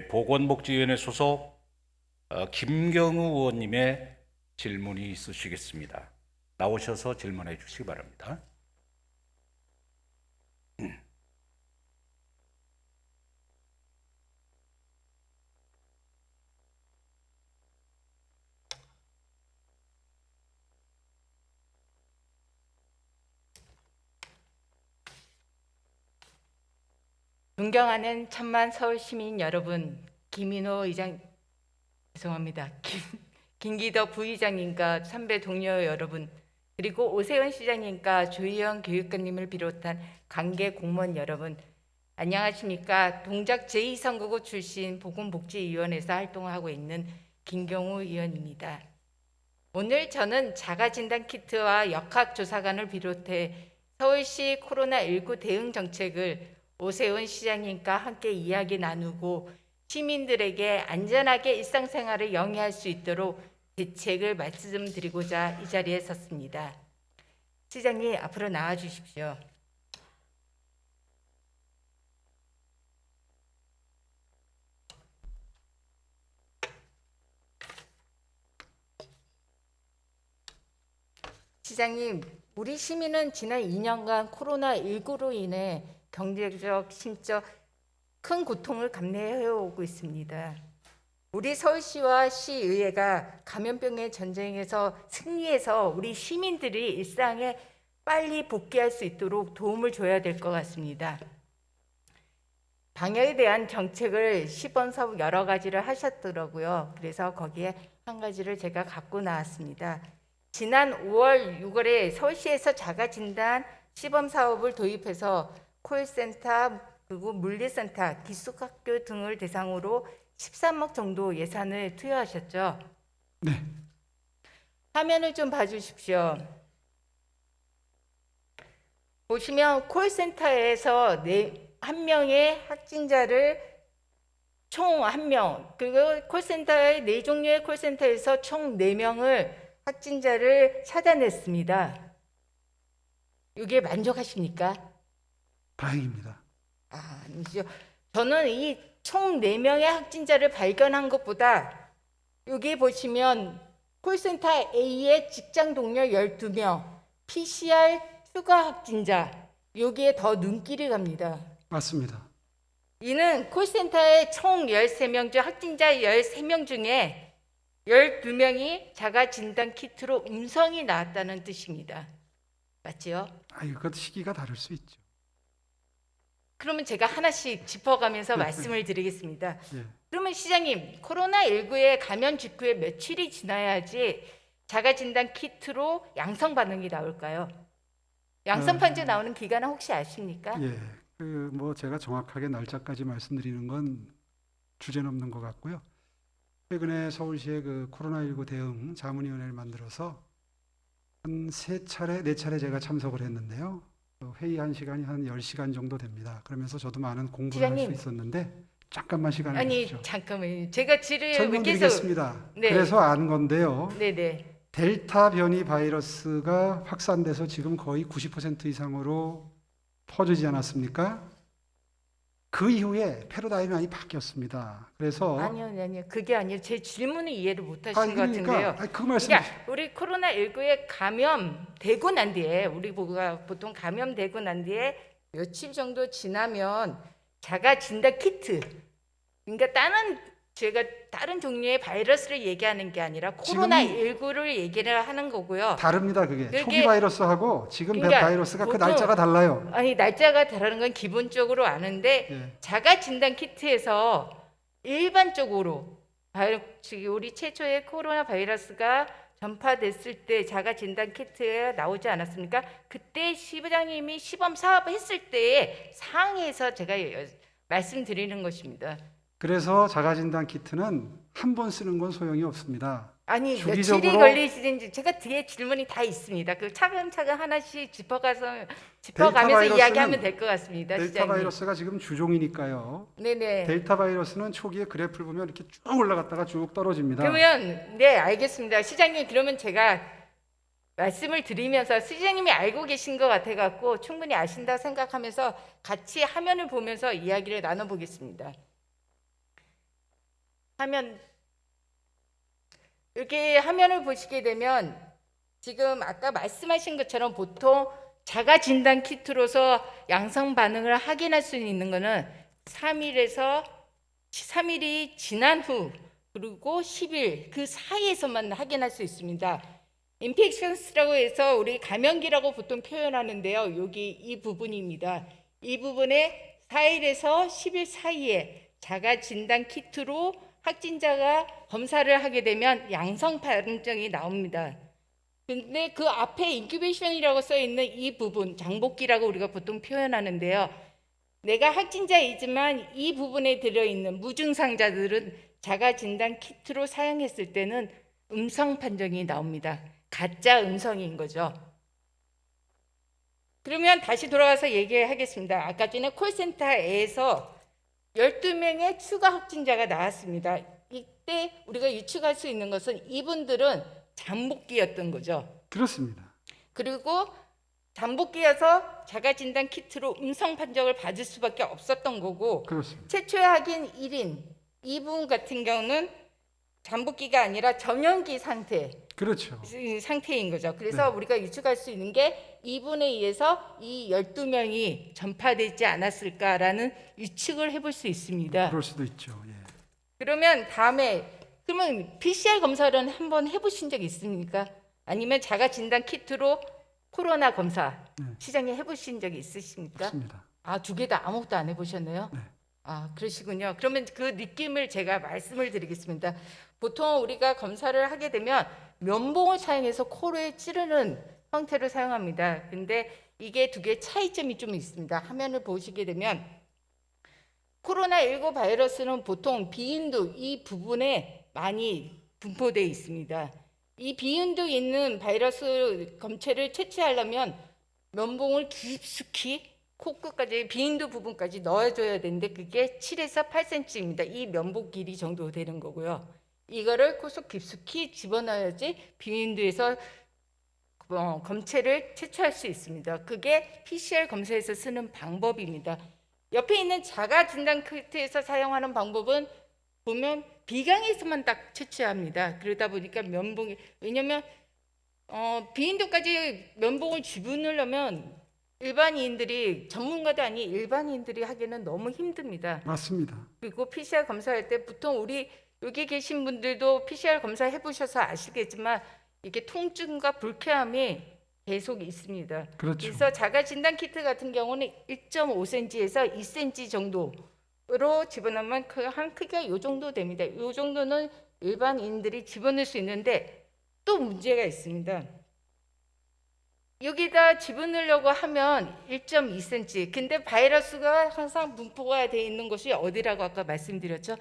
보건복지위원회 소속 김경우 의원님의 질문이 있으시겠습니다. 나오셔서 질문해 주시기 바랍니다. 존경하는 천만 서울 시민 여러분, 김인호 의장 죄송합니다. 김기덕 부의장님과 선배 동료 여러분, 그리고 오세훈 시장님과 조희연 교육감님을 비롯한 관계 공무원 여러분, 안녕하십니까? 동작 제2선거구 출신 보건복지위원회에서 활동하고 있는 김경우 의원입니다. 오늘 저는 자가진단 키트와 역학조사관을 비롯해 서울시 코로나19 대응 정책을 오세훈 시장님과 함께 이야기 나누고 시민들에게 안전하게 일상생활을 영위할 수 있도록 대책을 말씀드리고자 이 자리에 섰습니다. 시장님 앞으로 나와 주십시오. 시장님, 우리 시민은 지난 2년간 코로나19로 인해 경제적, 심적 큰 고통을 감내해오고 있습니다. 우리 서울시와 시의회가 감염병의 전쟁에서 승리해서 우리 시민들이 일상에 빨리 복귀할 수 있도록 도움을 줘야 될 것 같습니다. 방역에 대한 정책을 시범 사업 여러 가지를 하셨더라고요. 그래서 거기에 한 가지를 제가 갖고 나왔습니다. 지난 5월, 6월에 서울시에서 자가진단 시범 사업을 도입해서 콜센터 그리고 물리센터, 기숙학교 등을 대상으로 13억 정도 예산을 투여하셨죠? 네. 화면을 좀 봐주십시오. 보시면 콜센터에서 한 명의 확진자를 총 한 명, 그리고 콜센터의 4종류의 콜센터에서 총 4명을 확진자를 찾아냈습니다. 이게 만족하십니까? 다행입니다. 아니죠. 저는 이 총 4명의 확진자를 발견한 것보다 여기 보시면 콜센터 A의 직장 동료 12명, PCR 추가 확진자, 여기에 더 눈길이 갑니다. 맞습니다. 이는 콜센터의 총 13명 중 확진자 13명 중에 12명이 자가진단 키트로 음성이 나왔다는 뜻입니다. 맞지요? 이것 시기가 다를 수 있죠. 그러면 제가 하나씩 짚어가면서 말씀을 드리겠습니다. 예. 그러면 시장님, 코로나19에 감염 직후에 며칠이 지나야지 자가진단 키트로 양성 반응이 나올까요? 양성 반응이 나오는 기간은 혹시 아십니까? 예. 제가 정확하게 날짜까지 말씀드리는 건 주제넘는 것 같고요. 최근에 서울시의 코로나19 대응 자문위원회를 만들어서 한 3차례, 4차례 제가 참석을 했는데요. 회의한 시간이 한 10시간 정도 됩니다. 그러면서 저도 많은 공부를 할 수 있었는데 잠깐만 시간을 주십시오. 잠깐만요. 제가 질의를 설명드리겠습니다. 네. 그래서 안 건데요. 네네. 델타 변이 바이러스가 확산돼서 지금 거의 90% 이상으로 퍼지지 않았습니까? 그 이후에 패러다임이 많이 바뀌었습니다. 그래서 아니요. 그게 아니에요. 제 질문을 이해를 못 하신 것 같은데요. 그 말씀. 그러니까 우리 코로나19에 감염되고 난 뒤에 우리가 보통 감염되고 난 뒤에 며칠 정도 지나면 자가진단 키트, 그러니까 제가 다른 종류의 바이러스를 얘기하는 게 아니라 코로나19를 얘기를 하는 거고요. 다릅니다. 그게 초기 바이러스하고 지금 그러니까 바이러스가 그 날짜가 달라요. 아니, 날짜가 다르는 건 기본적으로 아는데 예. 자가진단 키트에서 일반적으로 우리 최초의 코로나 바이러스가 전파됐을 때 자가진단 키트가 나오지 않았습니까? 그때 시부장님이 시범 사업을 했을 때의 상황에서 제가 말씀드리는 것입니다. 그래서 자가진단 키트는 한 번 쓰는 건 소용이 없습니다. 아니, 주기적으로 며칠이 걸리시는지 제가 뒤에 질문이 다 있습니다. 그 차근차근 하나씩 짚어가면서 이야기하면 될 것 같습니다. 델타 시장님. 바이러스가 지금 주종이니까요. 네네. 델타 바이러스는 초기에 그래프를 보면 이렇게 쭉 올라갔다가 쭉 떨어집니다. 그러면 네, 알겠습니다. 시장님, 그러면 제가 말씀을 드리면서 시장님이 알고 계신 것 같아갖고 충분히 아신다 생각하면서 같이 화면을 보면서 이야기를 나눠보겠습니다. 화면 이렇게 화면을 보시게 되면 지금 아까 말씀하신 것처럼 보통 자가 진단 키트로서 양성 반응을 확인할 수 있는 거는 3일이 지난 후 그리고 10일 그 사이에서만 확인할 수 있습니다. 인펙션스라고 해서 우리 감염기라고 보통 표현하는데요. 여기 이 부분입니다. 이 부분에 4일에서 10일 사이에 자가 진단 키트로 확진자가 검사를 하게 되면 양성 반응이 나옵니다. 근데 그 앞에 인큐베이션이라고 써 있는 이 부분, 장복기라고 우리가 보통 표현하는데요. 내가 확진자이지만 이 부분에 들어있는 무증상자들은 자가 진단 키트로 사용했을 때는 음성 판정이 나옵니다. 가짜 음성인 거죠. 그러면 다시 돌아가서 얘기하겠습니다. 아까 전에 콜센터에서 12명의 추가 확진자가 나왔습니다. 이때 우리가 유추할 수 있는 것은 이분들은 잠복기였던 거죠. 그렇습니다. 그리고 잠복기여서 자가진단 키트로 음성 판정을 받을 수밖에 없었던 거고, 그렇습니다. 최초의 확인 1인 이분 같은 경우는 잠복기가 아니라 전염기 그렇죠. 상태인 거죠. 그래서 네. 우리가 유추할 수 있는 게 이분에 의해서 이 12명이 전파되지 않았을까라는 유측을 해볼 수 있습니다. 그럴 수도 있죠. 예. 그러면 그러면 PCR 검사를 한번 해보신 적 있습니까? 아니면 자가 진단 키트로 코로나 검사 네. 시장에 해보신 적이 있으십니까? 없습니다. 아, 두 개 다 아무것도 안 해보셨네요. 네. 아, 그러시군요. 그러면 그 느낌을 제가 말씀을 드리겠습니다. 보통 우리가 검사를 하게 되면 면봉을 사용해서 코를 찌르는 형태로 사용합니다. 근데 이게 두 개의 차이점이 좀 있습니다. 화면을 보시게 되면 코로나19 바이러스는 보통 비인두 이 부분에 많이 분포되어 있습니다. 이 비인두 있는 바이러스 검체를 채취하려면 면봉을 깊숙이 코끝까지 비인두 부분까지 넣어줘야 되는데 그게 7에서 8cm입니다. 이 면봉 길이 정도 되는 거고요. 이거를 코속 깊숙이 집어넣어야지 비인두에서 검체를 채취할 수 있습니다. 그게 PCR 검사에서 쓰는 방법입니다. 옆에 있는 자가 진단 키트에서 사용하는 방법은 보면 비강에서만 딱 채취합니다. 그러다 보니까 면봉이 왜냐면 비인두까지 면봉을 집어넣으려면 일반인들이 전문가도 아닌 일반인들이 하기는 너무 힘듭니다. 맞습니다. 그리고 PCR 검사할 때 보통 우리 여기 계신 분들도 PCR 검사 해보셔서 아시겠지만 이게 통증과 불쾌함이 계속 있습니다. 그렇죠. 그래서 자가 진단 키트 같은 경우는 1.5cm에서 2cm 정도로 집어넣으면 한 크기가 이 정도 됩니다. 이 정도는 일반인들이 집어넣을 수 있는데 또 문제가 있습니다. 여기다 집어넣으려고 하면 1.2cm. 근데 바이러스가 항상 분포가 되어 있는 곳이 어디라고 아까 말씀드렸죠?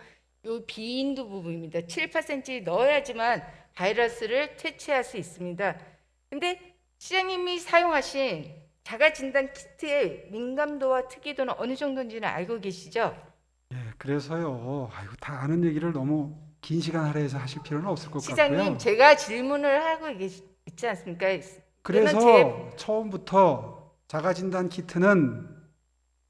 이 비인두 부분입니다. 7, 8cm 넣어야지만 바이러스를 채취할 수 있습니다. 근데 시장님이 사용하신 자가진단 키트의 민감도와 특이도는 어느 정도인지는 알고 계시죠? 예, 그래서요. 아이고, 다 아는 얘기를 너무 긴 시간 할애해서 하실 필요는 없을 것 시장님, 같고요. 제가 질문을 하고 있지 않습니까? 그래서 처음부터 자가진단 키트는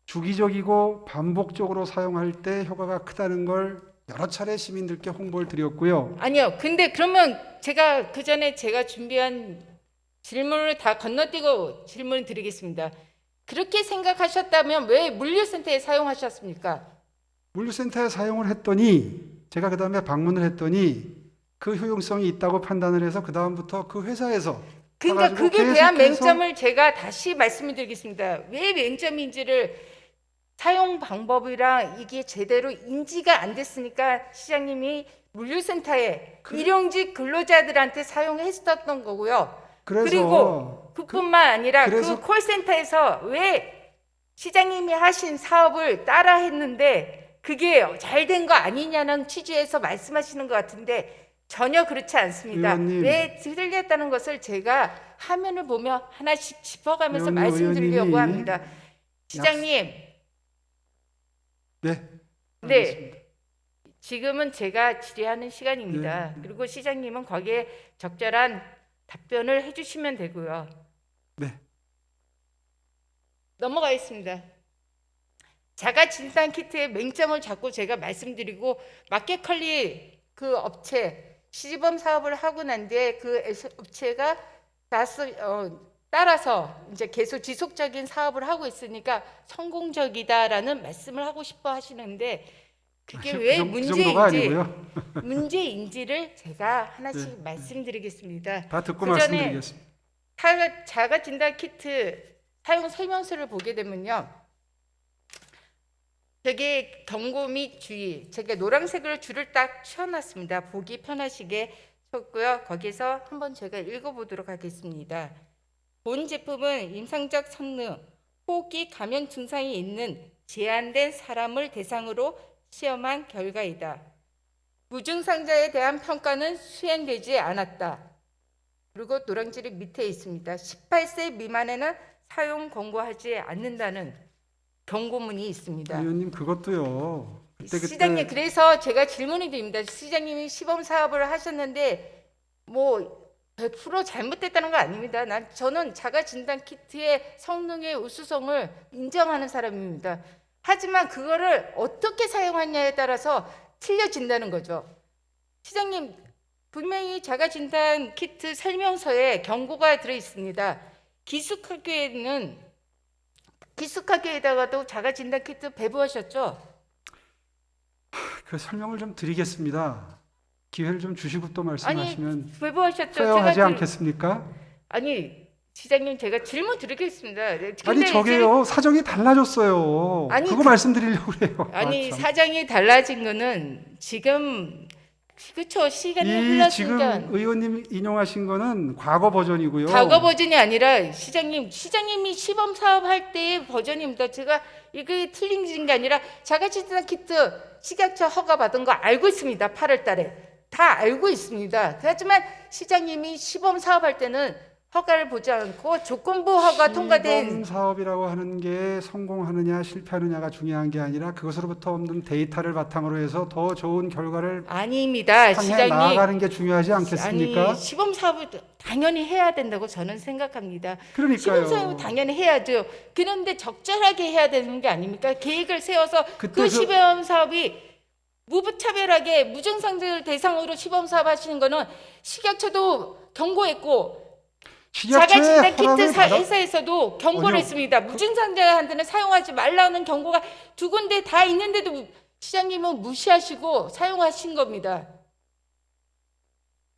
주기적이고 반복적으로 사용할 때 효과가 크다는 걸 여러 차례 시민들께 홍보를 드렸고요. 아니요. 근데 그러면 제가 그 전에 제가 준비한 질문을 다 건너뛰고 질문을 드리겠습니다. 그렇게 생각하셨다면 왜 물류센터에 사용하셨습니까? 물류센터에 사용을 했더니 제가 그 다음에 방문을 했더니 그 효용성이 있다고 판단을 해서 그 다음부터 그 회사에서 그러니까 가가지고 그게 대한 계속해서 맹점을 제가 다시 말씀을 드리겠습니다. 왜 맹점인지를 사용 방법이랑 이게 제대로 인지가 안 됐으니까 시장님이 물류센터에 일용직 근로자들한테 사용했었던 거고요. 그래서 그리고 그뿐만 아니라 그래서 그 콜센터에서 왜 시장님이 하신 사업을 따라 했는데 그게 잘 된 거 아니냐는 취지에서 말씀하시는 것 같은데 전혀 그렇지 않습니다. 의원님. 왜 틀렸다는 것을 제가 화면을 보며 하나씩 짚어가면서 의원님, 말씀드리려고 의원님이 합니다. 시장님, 네. 네. 알겠습니다. 지금은 제가 질의하는 시간입니다. 네. 그리고 시장님은 거기에 적절한 답변을 해주시면 되고요. 네. 넘어가겠습니다. 자가 진단 키트의 맹점을 자꾸 제가 말씀드리고 마켓컬리 그 업체 시범 사업을 하고 난 뒤에 그 업체가 따라서 이제 계속 지속적인 사업을 하고 있으니까 성공적이다라는 말씀을 하고 싶어 하시는데 그게 왜 그 정도가 아니고요. 문제인지를 제가 하나씩 말씀드리겠습니다. 다 듣고 그 전에 말씀드리겠습니다. 자가 진단 키트 사용 설명서를 보게 되면요. 저게 경고 및 주의, 제가 노란색으로 줄을 딱 치워놨습니다. 보기 편하시게 쳤고요. 거기서 한번 제가 읽어보도록 하겠습니다. 본 제품은 임상적 성능, 호흡기 감염 증상이 있는 제한된 사람을 대상으로 시험한 결과이다. 무증상자에 대한 평가는 수행되지 않았다. 그리고 노랑줄이 밑에 있습니다. 18세 미만에는 사용 권고하지 않는다는 경고문이 있습니다. 의원님 그것도요. 그때 시장님, 그래서 제가 질문이 드립니다. 시장님이 시범 사업을 하셨는데 뭐 100% 잘못됐다는 거 아닙니다. 저는 자가 진단 키트의 성능의 우수성을 인정하는 사람입니다. 하지만 그거를 어떻게 사용하냐에 따라서 틀려진다는 거죠. 시장님, 분명히 자가 진단 키트 설명서에 경고가 들어 있습니다. 기숙학교에다가도 자가 진단 키트 배부하셨죠? 그 설명을 좀 드리겠습니다. 기회를 좀 주시고 또 말씀하시면 배부하셨죠? 소용하지 않겠습니까? 아니, 시장님, 제가 질문 드리겠습니다. 근데 아니 저게요 사정이 달라졌어요. 아니, 그거 말씀드리려고 그래요. 아니, 참. 사정이 달라진 거는 지금 그렇죠. 시간이 이 지금 흘렀으니까 의원님 인용하신 거는 과거 버전이고요. 과거 버전이 아니라 시장님이 시범 사업할 때의 버전입니다. 제가 이게 틀린 게 아니라 자가 진단 키트 식약처 허가 받은 거 알고 있습니다. 8월 달에 다 알고 있습니다. 하지만 시장님이 시범 사업할 때는 허가를 보지 않고 조건부 허가 통과된 시범 사업이라고 하는 게 성공하느냐 실패하느냐가 중요한 게 아니라 그것으로부터 얻는 데이터를 바탕으로 해서 더 좋은 결과를 아닙니다. 향해 시장님, 나아가는 게 중요하지 않겠습니까? 아니, 시범 사업을 당연히 해야 된다고 저는 생각합니다. 그러니까요. 시범 사업 당연히 해야죠. 그런데 적절하게 해야 되는 게 아닙니까? 계획을 세워서 그 시범 사업이 무차별하게 무증상자를 대상으로 시범 사업 하시는 거는 식약처도 경고했고 자가 진단 키트 회사에서도 경고를 했습니다. 무증상자한테는 사용하지 말라는 경고가 2군데 다 있는데도 시장님은 무시하시고 사용하신 겁니다.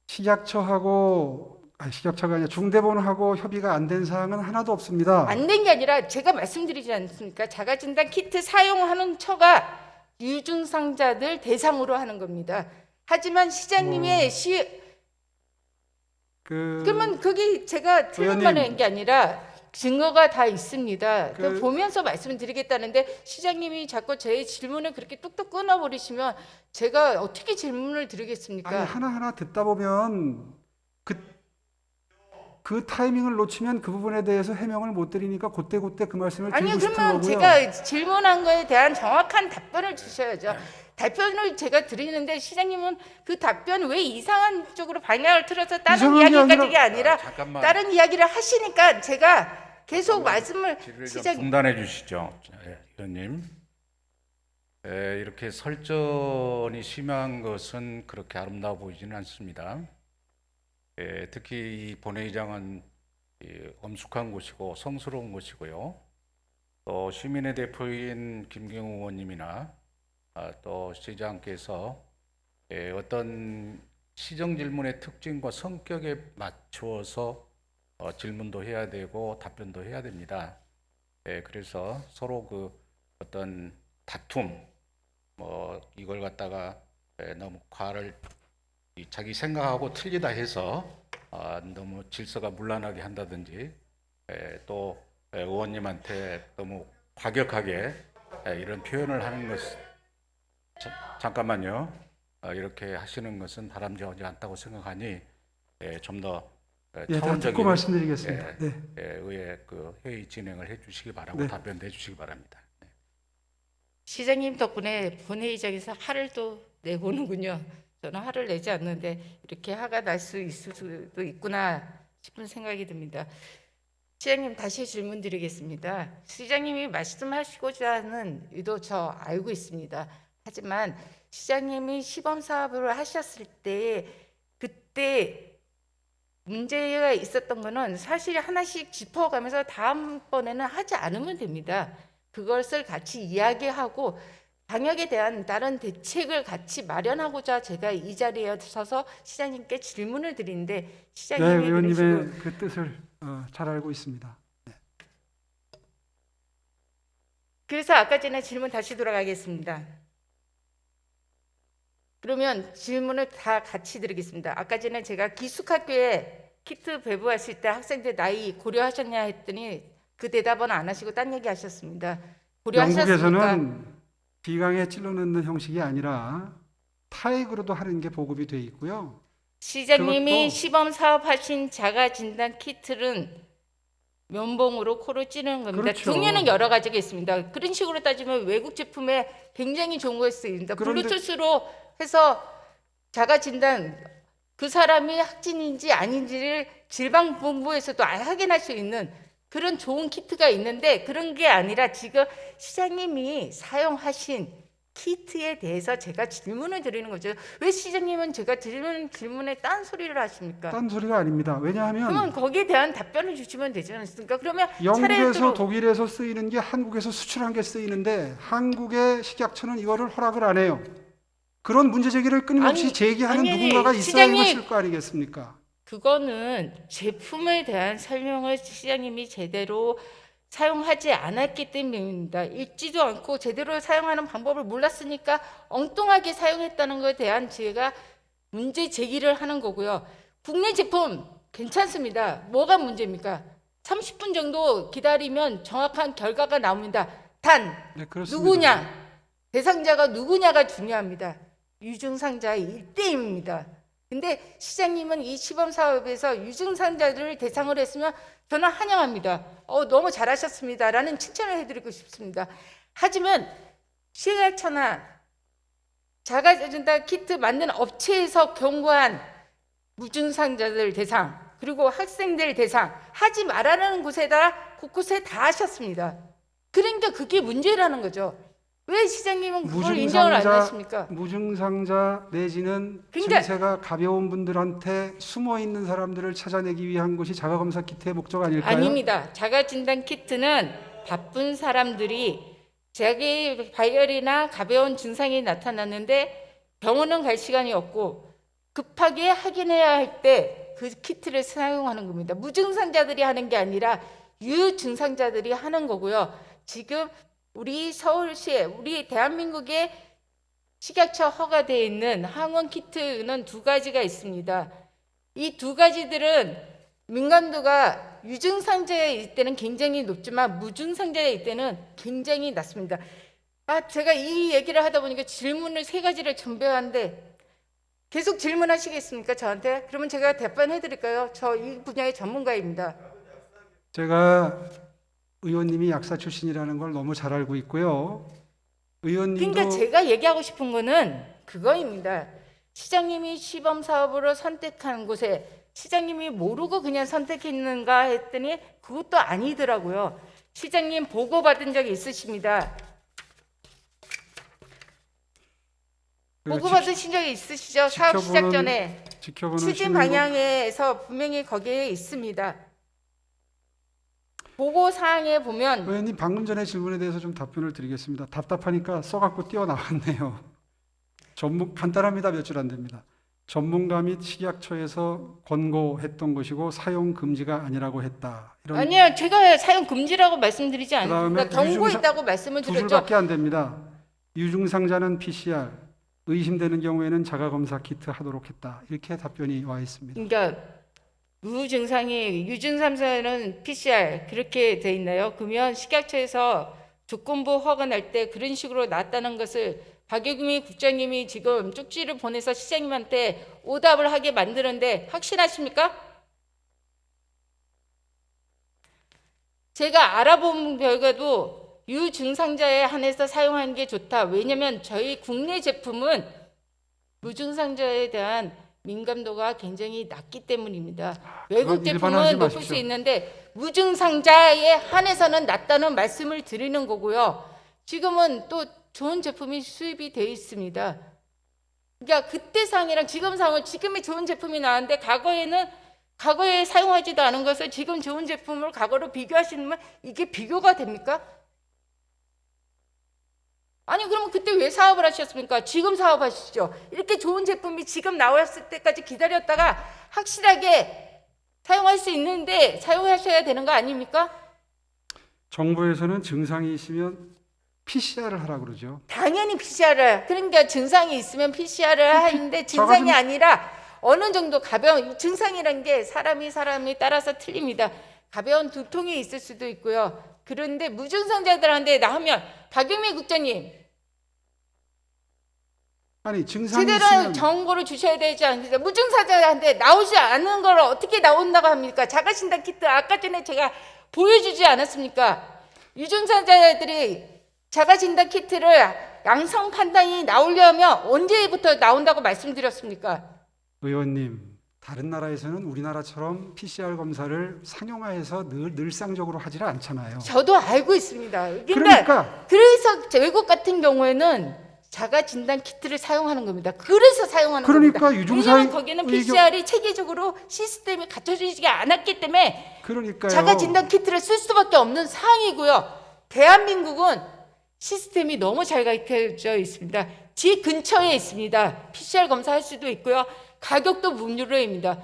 식약처가 아니라 중대본하고 협의가 안 된 사항은 하나도 없습니다. 안 된 게 아니라 제가 말씀드리지 않습니까? 자가 진단 키트 사용하는 처가 유증상자들 대상으로 하는 겁니다. 하지만 시장님의 그러면 그게 제가 틀린 말 한 게 아니라 증거가 다 있습니다. 보면서 말씀드리겠다는데 시장님이 자꾸 제 질문을 그렇게 뚝뚝 끊어버리시면 제가 어떻게 질문을 드리겠습니까? 아니, 하나하나 듣다 보면 그 타이밍을 놓치면 그 부분에 대해서 해명을 못 드리니까 그때 그 말씀을 드리고 싶은 그러면 거고요. 제가 질문한 거에 대한 정확한 답변을 주셔야죠. 답변을 제가 드리는데 시장님은 그 답변 왜 이상한 쪽으로 방향을 틀어서 다른 이야기가 아니라 잠깐만. 다른 이야기를 하시니까 제가 계속 말씀을 좀 중단해 주시죠, 의원님. 이렇게 설전이 심한 것은 그렇게 아름다워 보이지는 않습니다. 특히 이 본회의장은 엄숙한 곳이고 성스러운 곳이고요. 또 시민의 대표인 김경우 의원님이나 또 시장께서 어떤 시정 질문의 특징과 성격에 맞추어서 질문도 해야 되고 답변도 해야 됩니다. 그래서 서로 그 어떤 다툼, 이걸 갖다가 너무 자기 생각하고 틀리다 해서 너무 질서가 문란하게 한다든지 또 의원님한테 너무 과격하게 이런 표현을 하는 것 잠깐만요. 이렇게 하시는 것은 바람직하지 않다고 생각하니 좀 더 다 차원적인 듣고 말씀드리겠습니다. 의회 그 회의 진행을 해주시기 바라고 답변해 주시기 바랍니다. 시장님 덕분에 본회의장에서 화를 또 내보는군요. 저는 화를 내지 않는데 이렇게 화가 날 수 있을 수도 있구나 싶은 생각이 듭니다. 시장님 다시 질문 드리겠습니다. 시장님이 말씀하시고자 하는 의도 저 알고 있습니다. 하지만 시장님이 시범 사업을 하셨을 때 그때 문제가 있었던 거는 사실 하나씩 짚어가면서 다음번에는 하지 않으면 됩니다. 그것을 같이 이야기하고 방역에 대한 다른 대책을 같이 마련하고자 제가 이 자리에 서서 시장님께 질문을 드리는데 네, 시장님이 그런 식으로 의원님의 그 뜻을 잘 알고 있습니다. 그래서 아까 전에 질문 다시 돌아가겠습니다. 그러면 질문을 다 같이 드리겠습니다. 아까 전에 제가 기숙학교에 키트 배부하실 때 학생들 나이 고려하셨냐 했더니 그 대답은 안 하시고 딴 얘기 하셨습니다. 고려하셨습니까? 영국에서는 비강에 찔러 넣는 형식이 아니라 타액으로도 하는 게 보급이 돼 있고요. 시장님이 그것도- 시범 사업하신 자가 진단 키트는 면봉으로 코를 찌르는 겁니다. 그렇죠. 종류는 여러 가지가 있습니다. 그런 식으로 따지면 외국 제품에 굉장히 좋은 거 쓰입니다. 그런데- 블루투스로 해서 자가 진단 그 사람이 확진인지 아닌지를 질병본부에서도 확인할 수 있는 그런 좋은 키트가 있는데 그런 게 아니라 지금 시장님이 사용하신 키트에 대해서 제가 질문을 드리는 거죠. 왜 시장님은 제가 드리는 질문에 딴소리를 하십니까? 딴 소리가 아닙니다. 왜냐하면 그러면 거기에 대한 답변을 주시면 되지 않습니까? 그러면 영국에서 차례대로 독일에서 쓰이는 게 한국에서 수출한 게 쓰이는데 한국의 식약처는 이거를 허락을 안 해요. 그런 문제 제기를 끊임없이 아니, 제기하는 아니, 누군가가 있어야 시장님. 이것일 거 아니겠습니까? 그거는 제품에 대한 설명을 시장님이 제대로 사용하지 않았기 때문입니다. 읽지도 않고 제대로 사용하는 방법을 몰랐으니까 엉뚱하게 사용했다는 것에 대한 제가 문제 제기를 하는 거고요. 국내 제품 괜찮습니다. 뭐가 문제입니까? 30분 정도 기다리면 정확한 결과가 나옵니다. 단 네, 그렇습니다. 누구냐, 대상자가 누구냐가 중요합니다. 유증상자의 1대1입니다. 근데 시장님은 이 시범 사업에서 유증상자들을 대상으로 했으면 저는 환영합니다. 너무 잘하셨습니다라는 칭찬을 해드리고 싶습니다. 하지만 식약처나 자가진단 키트 만든 업체에서 경고한 무증상자들 대상 그리고 학생들 대상 하지 말라는 곳에다 곳곳에 다 하셨습니다. 그러니까 그게 문제라는 거죠. 왜 시장님은 그걸 인정을 안 하십니까? 무증상자 내지는 그러니까- 증세가 가벼운 분들한테 숨어 있는 사람들을 찾아내기 위한 것이 자가검사 키트의 목적 아닐까요? 아닙니다. 자가진단 키트는 바쁜 사람들이 자기 발열이나 가벼운 증상이 나타났는데 병원은 갈 시간이 없고 급하게 확인해야 할 때 그 키트를 사용하는 겁니다. 무증상자들이 하는 게 아니라 유증상자들이 하는 거고요. 지금 우리 서울시에 우리 대한민국에 식약처 허가되어 있는 항원 키트는 두 가지가 있습니다. 이 두 가지들은 민감도가 유증상자일 때는 굉장히 높지만 무증상자일 때는 굉장히 낮습니다. 제가 이 얘기를 하다 보니까 질문을 세 가지를 전배하는데 계속 질문하시겠습니까 저한테? 그러면 제가 답변해 드릴까요? 저 이 분야의 전문가입니다. 제가 의원님이 약사 출신이라는 걸 너무 잘 알고 있고요. 의원님도 그러니까 제가 얘기하고 싶은 거는 그거입니다. 시장님이 시범 사업으로 선택한 곳에 시장님이 모르고 그냥 선택했는가 했더니 그것도 아니더라고요. 시장님 보고받은 적이 있으십니다. 그 보고받으신 적이 있으시죠? 사업 시작 전에 지켜보는 추진 시민과- 방향에서 분명히 거기에 있습니다. 보고 사항에 보면 의원님 방금 전에 질문에 대해서 좀 답변을 드리겠습니다. 답답하니까 써갖고 뛰어나왔네요. 간단합니다. 몇 줄 안 됩니다. 전문가 및 식약처에서 권고했던 것이고 사용 금지가 아니라고 했다. 이런 아니요, 제가 사용 금지라고 말씀드리지 그다음에 않습니다. 경고했다고 말씀을 두 드렸죠. 줄밖에 안 됩니다. 유증상자는 PCR, 의심되는 경우에는 자가검사 키트 하도록 했다. 이렇게 답변이 와 있습니다. 그러니까 유증상자는 PCR 그렇게 돼 있나요? 그러면 식약처에서 조건부 허가 날 때 그런 식으로 나왔다는 것을 박유미 국장님이 지금 쪽지를 보내서 시장님한테 오답을 하게 만드는데 확신하십니까? 제가 알아본 결과도 유증상자에 한해서 사용하는 게 좋다. 왜냐하면 저희 국내 제품은 무증상자에 대한 민감도가 굉장히 낮기 때문입니다. 외국 그건 일반화하지 제품은 높을 수 마십시오. 있는데 무증상자에 한해서는 낫다는 말씀을 드리는 거고요. 지금은 또 좋은 제품이 수입이 돼 있습니다. 그러니까 그때 상이랑 지금 상을 지금의 좋은 제품이 나왔는데 과거에 사용하지도 않은 것을 지금 좋은 제품을 과거로 비교하시면 이게 비교가 됩니까? 아니 그러면 그때 왜 사업을 하셨습니까? 지금 사업하시죠. 이렇게 좋은 제품이 지금 나왔을 때까지 기다렸다가 확실하게 사용할 수 있는데 사용하셔야 되는 거 아닙니까? 정부에서는 증상이 있으면 PCR을 하라고 그러죠. 당연히 PCR을, 그러니까 증상이 있으면 PCR을 하는데 증상이 아니라 어느 정도 가벼운 증상이라는 게 사람이 따라서 틀립니다. 가벼운 두통이 있을 수도 있고요. 그런데 무증상자들한테 나오면 박영미 국장님 아니 증상이 제대로 있으면 정보를 주셔야 되지 않습니까? 무증상자한테 나오지 않은 걸 어떻게 나온다고 합니까? 자가진단 키트 아까 전에 제가 보여주지 않았습니까? 유증상자들이 자가진단 키트를 양성 판단이 나오려면 언제부터 나온다고 말씀드렸습니까? 의원님, 다른 나라에서는 우리나라처럼 PCR 검사를 상용화해서 늘상적으로 하지를 않잖아요. 저도 알고 있습니다. 그러니까 그래서 외국 같은 경우에는 자가 진단 키트를 사용하는 겁니다. 그래서 사용하는 겁니다. 그러니까 유증사의 왜냐하면 거기는 PCR이 체계적으로 시스템이 갖춰지지 않았기 때문에 그러니까요. 자가 진단 키트를 쓸 수밖에 없는 상황이고요. 대한민국은 시스템이 너무 잘 갖춰져 있습니다. 집 근처에 있습니다. PCR 검사할 수도 있고요. 가격도 무료입니다.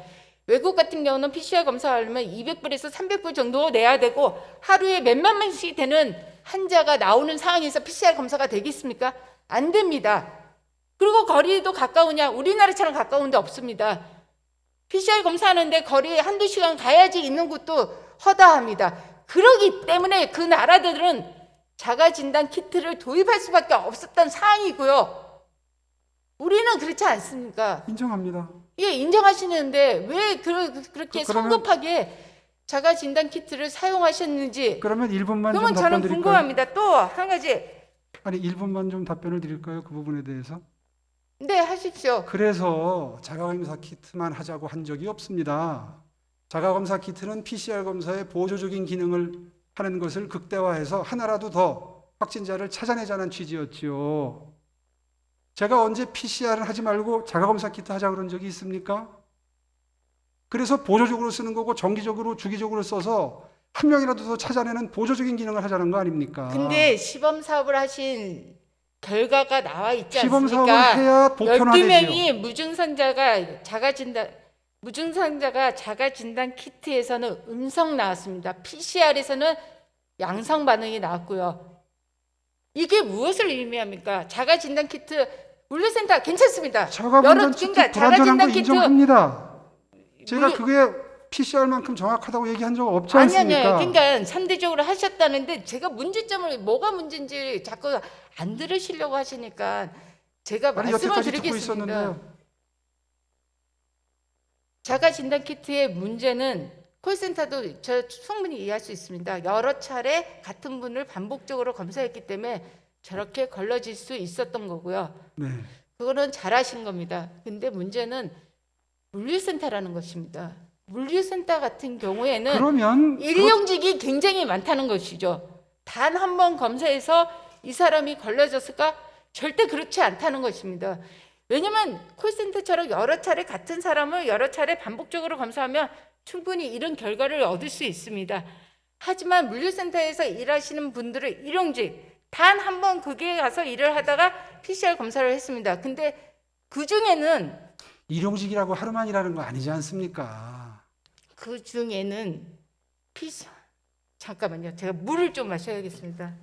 외국 같은 경우는 PCR 검사하려면 200불에서 300불 정도 내야 되고 하루에 몇만 명씩 되는 환자가 나오는 상황에서 PCR 검사가 되겠습니까? 안 됩니다. 그리고 거리도 가까우냐? 우리나라처럼 가까운 데 없습니다. PCR 검사하는데 거리에 한두 시간 가야지 있는 곳도 허다합니다. 그렇기 때문에 그 나라들은 자가진단 키트를 도입할 수밖에 없었던 상황이고요. 우리는 그렇지 않습니까? 인정합니다. 예, 인정하시는데 왜 그렇게 그러면- 성급하게 자가진단 키트를 사용하셨는지 그러면 1분만 좀 그러면 답변 저는 드릴까요? 궁금합니다. 또 한 가지. 아니 1분만 좀 답변을 드릴까요? 그 부분에 대해서? 네, 하십시오. 그래서 자가검사 키트만 하자고 한 적이 없습니다. 자가검사 키트는 PCR 검사의 보조적인 기능을 하는 것을 극대화해서 하나라도 더 확진자를 찾아내자는 취지였지요. 제가 언제 PCR을 하지 말고 자가검사 키트 하자 그런 적이 있습니까? 그래서 보조적으로 쓰는 거고 정기적으로 주기적으로 써서 한 명이라도 더 찾아내는 보조적인 기능을 하자는 거 아닙니까? 근데 시범 사업을 하신 결과가 나와 있지 시범 사업을 않습니까? 해야 보편화되지요. 12명이 무증상자가 자가진단 키트에서는 음성 나왔습니다. PCR에서는 양성 반응이 나왔고요. 이게 무엇을 의미합니까? 자가진단 키트 물류센터 괜찮습니다. 자가검사 키트 그러니까 불안전한 거 자가진단 키트 인정합니다. 제가 물류- 그게 PCR만큼 정확하다고 얘기한 적 없지 아니요. 않습니까? 그러니까 상대적으로 하셨다는데 제가 문제점을 뭐가 문제인지 자꾸 안 들으시려고 하시니까 제가 아니 말씀을 여태까지 듣고 드리겠습니다. 있었는데요. 자가 진단 키트의 문제는 콜센터도 저 충분히 이해할 수 있습니다. 여러 차례 같은 분을 반복적으로 검사했기 때문에 저렇게 걸러질 수 있었던 거고요. 네. 그거는 잘하신 겁니다. 근데 문제는 물류센터라는 것입니다. 물류센터 같은 경우에는 그러면 일용직이 굉장히 많다는 것이죠. 단 한 번 검사해서 이 사람이 걸려졌을까? 절대 그렇지 않다는 것입니다. 왜냐하면 콜센터처럼 여러 차례 같은 사람을 여러 차례 반복적으로 검사하면 충분히 이런 결과를 얻을 수 있습니다. 하지만 물류센터에서 일하시는 분들은 일용직, 단 한 번 거기에 가서 일을 하다가 PCR 검사를 했습니다. 근데 그 중에는 일용직이라고 하루만 일하는 거 아니지 않습니까? 잠깐만요. 제가 물을 좀 마셔야겠습니다.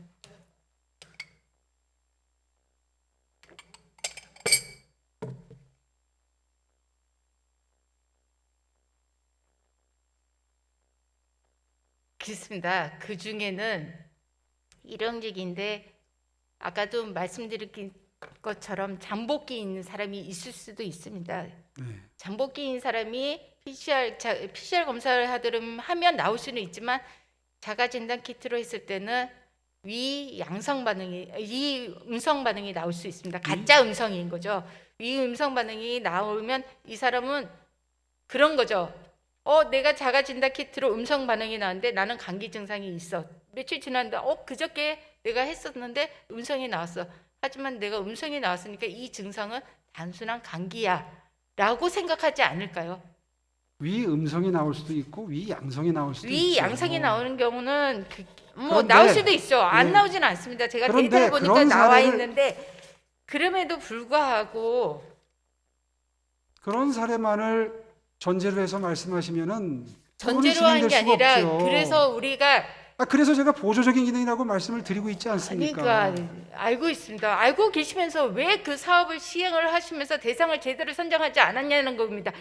그렇습니다. 그 중에는 일용직인데 아까도 말씀드린 것처럼 잠복기 있는 사람이 있을 수도 있습니다. 네. 잠복기 있는 사람이 PCR 검사를 하면 나올 수는 있지만 자가진단 키트로 했을 때는 위 음성 반응이 나올 수 있습니다. 가짜 음성인 거죠. 위 음성 반응이 나오면 이 사람은 그런 거죠. 내가 자가 진단 키트로 음성 반응이 나왔는데 나는 감기 증상이 있어. 며칠 지났는데 그저께 내가 했었는데 음성이 나왔어. 하지만 내가 음성이 나왔으니까 이 증상은 단순한 감기야라고 생각하지 않을까요? 위 음성이 나올 수도 있고 위 양성이 나올 수도 위 있죠. 양성이 나오는 경우는 그런데, 나올 수도 있죠. 안 예. 나오지는 않습니다. 제가 그런데 데이터를 보니까 그런 나와 사례를- 있는데 그럼에도 불구하고 그런 사례만을 전제로 해서 말씀하시면은 전제로 그거는 한 게 진행될 수가 아니라 없죠. 그래서 우리가 그래서 제가 보조적인 기능이라고 말씀을 드리고 있지 않습니까? 그러니까 알고 있습니다. 알고 계시면서 왜 그 사업을 시행을 하시면서 대상을 제대로 선정하지 않았냐는 겁니다.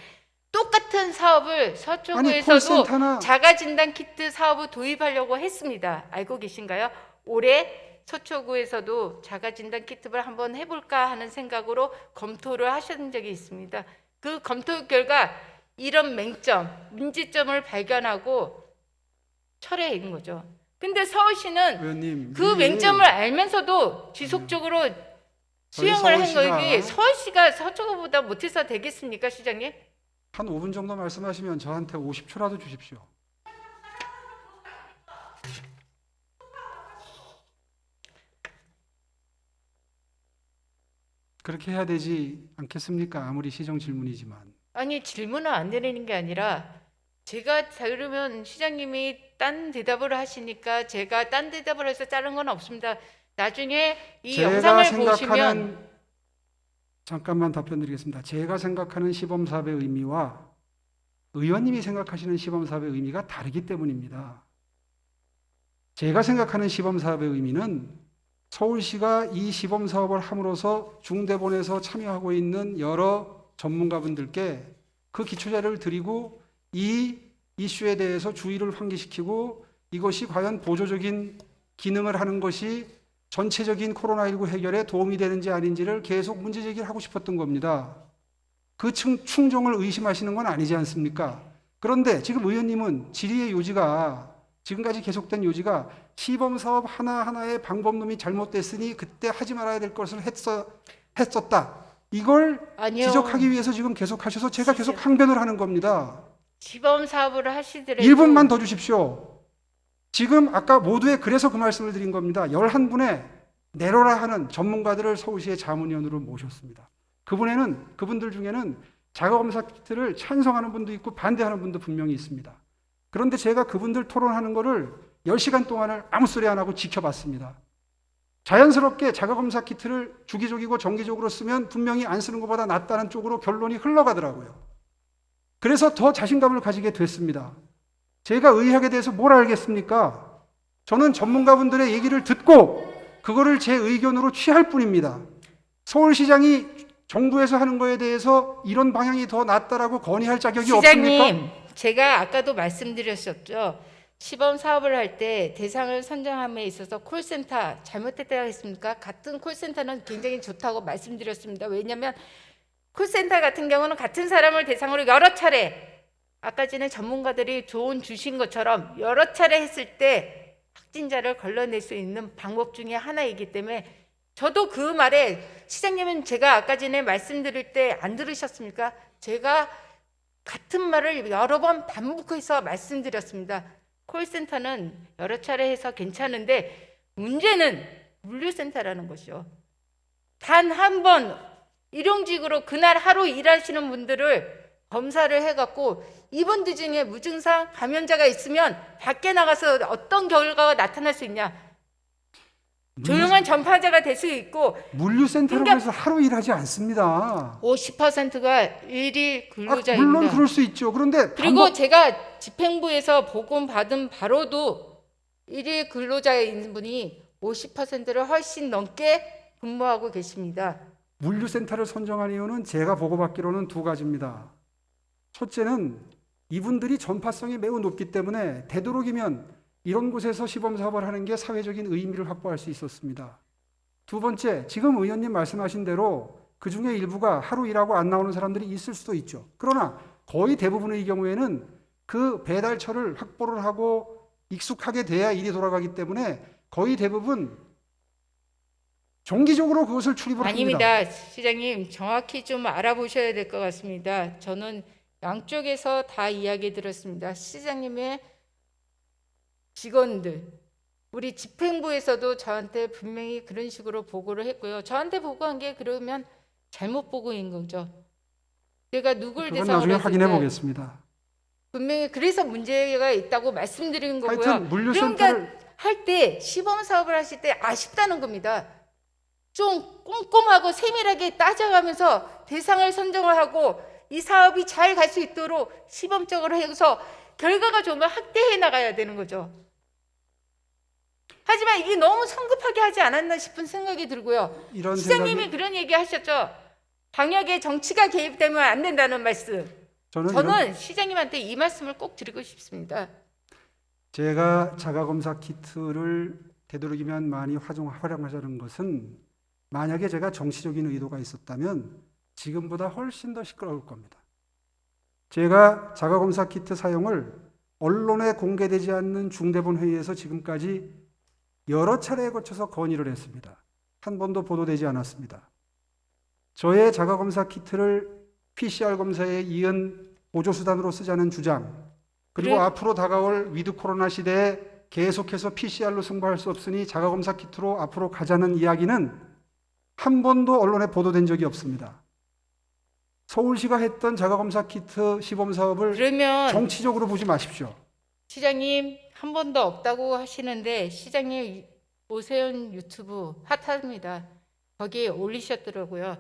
똑같은 사업을 서초구에서도 콜센터나 자가 진단 키트 사업을 도입하려고 했습니다. 알고 계신가요? 올해 서초구에서도 자가 진단 키트를 한번 해볼까 하는 생각으로 검토를 하신 적이 있습니다. 그 검토 결과 이런 맹점, 문제점을 발견하고 철회인 거죠. 근데 서울시는 의원님 그 맹점을 알면서도 지속적으로 수행을 한 거기 서울시가 서초구보다 못해서 되겠습니까, 시장님? 한 5분 정도 말씀하시면 저한테 50초라도 주십시오. 그렇게 해야 되지 않겠습니까? 아무리 시정 질문이지만. 아니 질문을 안 드리는 게 아니라 제가 들으면 시장님이 딴 대답을 하시니까 제가 딴 대답을 해서 자른 건 없습니다. 나중에 이 제가 영상을 생각하는 보시면 잠깐만 답변드리겠습니다. 제가 생각하는 시범사업의 의미와 의원님이 생각하시는 시범사업의 의미가 다르기 때문입니다. 제가 생각하는 시범사업의 의미는 서울시가 이 시범사업을 함으로써 중대본에서 참여하고 있는 여러 전문가분들께 그 기초자료를 드리고 이 이슈에 대해서 주의를 환기시키고 이것이 과연 보조적인 기능을 하는 것이 전체적인 코로나19 해결에 도움이 되는지 아닌지를 계속 문제 제기를 하고 싶었던 겁니다. 그 충종을 의심하시는 건 아니지 않습니까? 그런데 지금 의원님은 질의의 요지가 지금까지 계속된 요지가 시범사업 하나하나의 방법론이 잘못됐으니 그때 하지 말아야 될 것을 했었다. 이걸 아니요. 지적하기 위해서 지금 계속 하셔서 제가 계속 항변을 하는 겁니다. 시범 사업을 하시더라도 1분만 더 주십시오. 지금 아까 모두에 그래서 그 말씀을 드린 겁니다. 11분의 내로라 하는 전문가들을 서울시의 자문위원으로 모셨습니다. 그분들 중에는 자가검사 키트를 찬성하는 분도 있고 반대하는 분도 분명히 있습니다. 그런데 제가 그분들 토론하는 거를 10시간 동안을 아무 소리 안 하고 지켜봤습니다. 자연스럽게 자가검사 키트를 주기적이고 정기적으로 쓰면 분명히 안 쓰는 것보다 낫다는 쪽으로 결론이 흘러가더라고요. 그래서 더 자신감을 가지게 됐습니다. 제가 의학에 대해서 뭘 알겠습니까? 저는 전문가분들의 얘기를 듣고 그거를 제 의견으로 취할 뿐입니다. 서울시장이 정부에서 하는 거에 대해서 이런 방향이 더 낫다라고 건의할 자격이 없습니까? 시장님, 제가 아까도 말씀드렸었죠. 시범 사업을 할 때 대상을 선정함에 있어서 콜센터 잘못했다고 했습니까? 같은 콜센터는 굉장히 좋다고 말씀드렸습니다. 왜냐하면 콜센터 같은 경우는 같은 사람을 대상으로 여러 차례 아까 전에 전문가들이 조언 주신 것처럼 여러 차례 했을 때 확진자를 걸러낼 수 있는 방법 중에 하나이기 때문에 저도 그 말에 시장님은 제가 아까 전에 말씀드릴 때 안 들으셨습니까? 제가 같은 말을 여러 번 반복해서 말씀드렸습니다. 콜센터는 여러 차례 해서 괜찮은데 문제는 물류센터라는 것이죠. 단 한 번 일용직으로 그날 하루 일하시는 분들을 검사를 해갖고 이분들 중에 무증상 감염자가 있으면 밖에 나가서 어떤 결과가 나타날 수 있냐. 조용한 전파자가 될 수 있고 물류센터라고 그러니까 해서 하루 일하지 않습니다. 50%가 일일 근로자입니다. 물론 그럴 수 있죠. 그런데 그리고 제가 집행부에서 보고 받은 바로도 일일 근로자에 있는 분이 50%를 훨씬 넘게 근무하고 계십니다. 물류센터를 선정한 이유는 제가 보고받기로는 두 가지입니다. 첫째는 이분들이 전파성이 매우 높기 때문에 되도록이면 이런 곳에서 시범사업을 하는 게 사회적인 의미를 확보할 수 있었습니다. 두 번째, 지금 의원님 말씀하신 대로 그 중에 일부가 하루 일하고 안 나오는 사람들이 있을 수도 있죠. 그러나 거의 대부분의 경우에는 그 배달처를 확보를 하고 익숙하게 돼야 일이 돌아가기 때문에 거의 대부분 정기적으로 그것을 출입을 합니다. 아닙니다. 시장님 정확히 좀 알아보셔야 될 것 같습니다. 저는 양쪽에서 다 이야기 들었습니다. 시장님의 직원들, 우리 집행부에서도 저한테 분명히 그런 식으로 보고를 했고요. 저한테 보고한 게 그러면 잘못 보고인 거죠. 제가 누굴 그건 대상으로 나중에 했을 확인해 때 보겠습니다. 분명히 그래서 문제가 있다고 말씀드린 거고요. 하여튼 물류센터를 그러니까 할 때 시범 사업을 하실 때 아쉽다는 겁니다. 좀 꼼꼼하고 세밀하게 따져가면서 대상을 선정을 하고 이 사업이 잘 갈 수 있도록 시범적으로 해서 결과가 좋으면 확대해 나가야 되는 거죠. 하지만 이게 너무 성급하게 하지 않았나 싶은 생각이 들고요. 이런 시장님이 생각이 그런 얘기 하셨죠. 방역에 정치가 개입되면 안 된다는 말씀. 저는 시장님한테 이 말씀을 꼭 드리고 싶습니다. 제가 자가검사 키트를 되도록이면 많이 활용하자는 것은 만약에 제가 정치적인 의도가 있었다면 지금보다 훨씬 더 시끄러울 겁니다. 제가 자가검사 키트 사용을 언론에 공개되지 않는 중대본 회의에서 지금까지 여러 차례에 거쳐서 건의를 했습니다. 한 번도 보도되지 않았습니다. 저의 자가검사 키트를 PCR 검사에 이은 보조수단으로 쓰자는 주장, 그리고 그래. 앞으로 다가올 위드 코로나 시대에 계속해서 PCR로 승부할 수 없으니 자가검사 키트로 앞으로 가자는 이야기는 한 번도 언론에 보도된 적이 없습니다. 서울시가 했던 자가검사 키트 시범 사업을 그러면 정치적으로 보지 마십시오. 시장님 한 번도 없다고 하시는데 시장님 오세훈 유튜브 핫합니다. 거기에 올리셨더라고요.